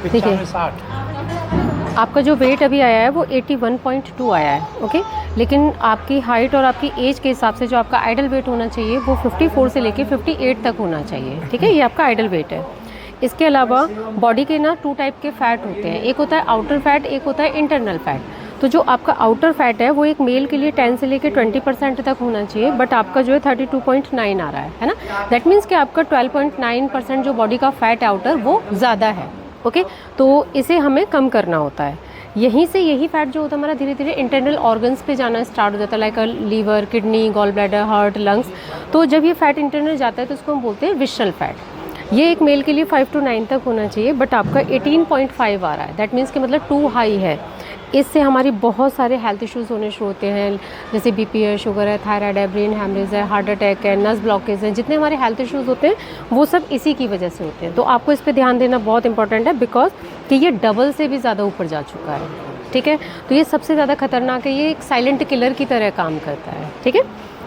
देखिए 60। आपका जो वेट अभी आया है वो 81.2 आया है, ओके। लेकिन आपकी हाइट और आपकी एज के हिसाब से जो आपका आइडल वेट होना चाहिए वो 54 से लेके 58 तक होना चाहिए, ठीक है। ये आपका आइडल वेट है। इसके अलावा बॉडी के ना 2 टाइप के फैट होते हैं, एक होता है आउटर फैट, एक होता है इंटरनल फैट। तो जो आपका आउटर फैट है वो एक मेल के लिए 10 से लेके 20% तक होना चाहिए, बट आपका जो है 32.9 आ रहा है ना। दैट मीन्स कि आपका 12.9% जो बॉडी का फैट आउटर वो ज़्यादा है, ओके। तो इसे हमें कम करना होता है। यहीं से यही फैट जो होता है हमारा धीरे धीरे इंटरनल ऑर्गन्स पे जाना स्टार्ट हो जाता है, like liver, kidney, gall bladder, heart, lungs. तो जब ये फैट इंटरनल जाता है तो उसको हम बोलते हैं विशरल फैट। ये एक मेल के लिए 5 to 9 तक होना चाहिए, बट आपका 18.5 आ रहा है। दैट मीन्स कि मतलब टू हाई है। इससे हमारी बहुत सारे हेल्थ इश्यूज़ होने शुरू होते हैं, जैसे बीपी है, शुगर है, थायराइड है, ब्रेन हैमरेज है, हार्ट अटैक है, नस ब्लॉकेज है। जितने हमारे हेल्थ इश्यूज़ होते हैं वो सब इसी की वजह से होते हैं। तो आपको इस पे ध्यान देना बहुत इंपॉर्टेंट है, बिकॉज कि ये डबल से भी ज़्यादा ऊपर जा चुका है, ठीक है। तो ये सबसे ज़्यादा खतरनाक है, ये एक साइलेंट किलर की तरह काम करता है, ठीक है।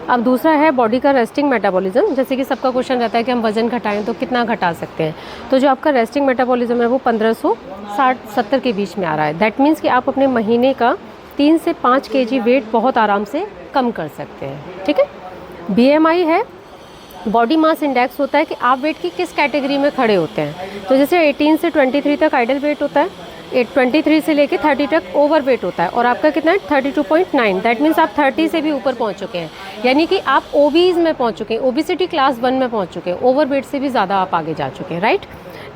अब दूसरा है बॉडी का रेस्टिंग मेटाबॉलिज्म। जैसे कि सबका क्वेश्चन रहता है कि हम वज़न घटाएं तो कितना घटा सकते हैं। तो जो आपका रेस्टिंग मेटाबॉलिज्म है वो 1560-70 के बीच में आ रहा है। दैट मीन्स कि आप अपने महीने का 3 से 5 kg वेट बहुत आराम से कम कर सकते हैं, ठीक है। BMI है, बॉडी मास इंडेक्स होता है कि आप वेट की किस कैटेगरी में खड़े होते हैं। तो जैसे 18 से 23 तक आइडल वेट होता है, 23 से लेके 30 तक ओवर वेट होता है, और आपका कितना है 32.9। दैट मीन्स आप 30 से भी ऊपर पहुंच चुके हैं, यानी कि आप ओबीज में पहुंच चुके हैं, ओबिसिटी क्लास 1 में पहुंच चुके हैं, ओवर वेट से भी ज़्यादा आप आगे जा चुके हैं, राइट।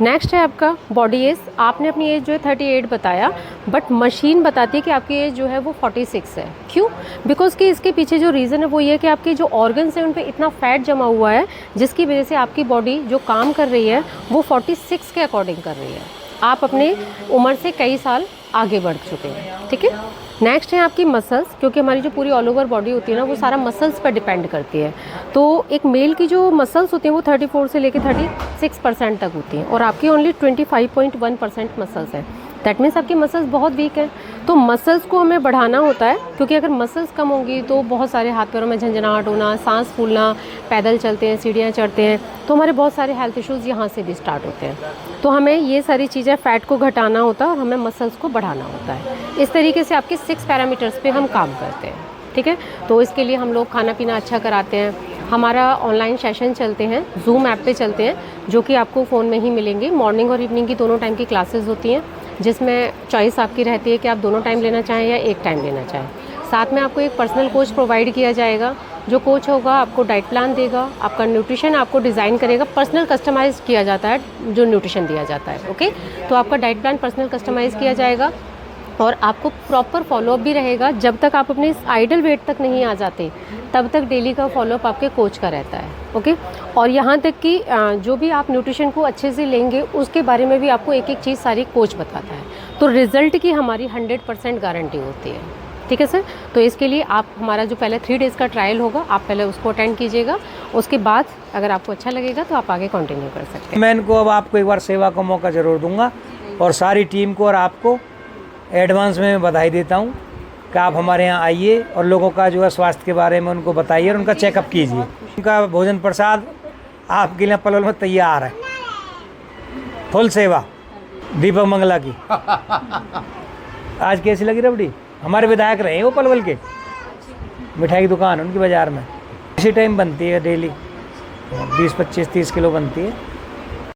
नेक्स्ट है आपका बॉडी एज। आपने अपनी एज जो है 38 बताया, बट मशीन बताती है कि आपकी एज जो है वो 46 है। क्यों? बिकॉज कि इसके पीछे जो रीज़न है वो ये है कि आपके जो ऑर्गन्स हैं उन पे इतना फैट जमा हुआ है, जिसकी वजह से आपकी बॉडी जो काम कर रही है वो 46 के अकॉर्डिंग कर रही है। आप अपने उम्र से कई साल आगे बढ़ चुके हैं, ठीक है। नेक्स्ट है आपकी मसल्स, क्योंकि हमारी जो पूरी ऑल ओवर बॉडी होती है ना वो सारा मसल्स पर डिपेंड करती है। तो एक मेल की जो मसल्स होती हैं वो 34 से लेकर 36% तक होती हैं, और आपकी ओनली 25.1% मसल्स हैं। दैट मीन्स आपकी मसल्स बहुत वीक है। तो मसल्स को हमें बढ़ाना होता है, क्योंकि अगर मसल्स कम होंगी तो बहुत सारे हाथ पैरों में झंझनाहट होना, सांस फूलना, पैदल चलते हैं, सीढ़ियाँ चढ़ते हैं, तो हमारे बहुत सारे हेल्थ इश्यूज़ यहाँ से भी स्टार्ट होते हैं। तो हमें ये सारी चीज़ें फ़ैट को घटाना होता है और हमें मसल्स को बढ़ाना होता है। इस तरीके से आपके 6 पैरामीटर्स पे हम काम करते हैं, ठीक है। तो इसके लिए हम लोग खाना पीना अच्छा कराते हैं। हमारा ऑनलाइन सेशन चलते हैं, जूम ऐप पे चलते हैं, जो कि आपको फ़ोन में ही मिलेंगे। मॉर्निंग और इवनिंग की दोनों टाइम की क्लासेस होती हैं, जिसमें चॉइस आपकी रहती है कि आप दोनों टाइम लेना चाहें या एक टाइम लेना चाहें। साथ में आपको एक पर्सनल कोच प्रोवाइड किया जाएगा। जो कोच होगा आपको डाइट प्लान देगा, आपका न्यूट्रिशन आपको डिज़ाइन करेगा, पर्सनल कस्टमाइज़ किया जाता है जो न्यूट्रिशन दिया जाता है, ओके। तो आपका डाइट प्लान पर्सनल कस्टमाइज़ किया जाएगा, और आपको प्रॉपर फॉलोअप भी रहेगा। जब तक आप अपने आइडल वेट तक नहीं आ जाते तब तक डेली का फॉलोअप आपके कोच का रहता है, ओके। और यहाँ तक कि जो भी आप न्यूट्रिशन को अच्छे से लेंगे उसके बारे में भी आपको एक एक चीज़ सारी कोच बताता है। तो रिज़ल्ट की हमारी 100% गारंटी होती है, ठीक है सर। तो इसके लिए आप हमारा जो पहले 3 डेज़ का ट्रायल होगा आप पहले उसको अटेंड कीजिएगा। उसके बाद अगर आपको अच्छा लगेगा तो आप आगे कंटिन्यू कर सकते हैं। मैं इनको अब आपको एक बार सेवा का मौका ज़रूर दूंगा, और सारी टीम को और आपको एडवांस में बधाई देता हूं कि आप हमारे यहाँ आइए और लोगों का जो है स्वास्थ्य के बारे में उनको बताइए और उनका चेकअप कीजिए। उनका भोजन प्रसाद आपके लिए पलवल में तैयार है, फुल सेवा दीपक मंगला की। आज कैसी लगी रबड़ी? हमारे विधायक रहे वो पलवल के, मिठाई की दुकान उनकी बाज़ार में। इसी टाइम बनती है डेली, 20, 25, 30 किलो बनती है।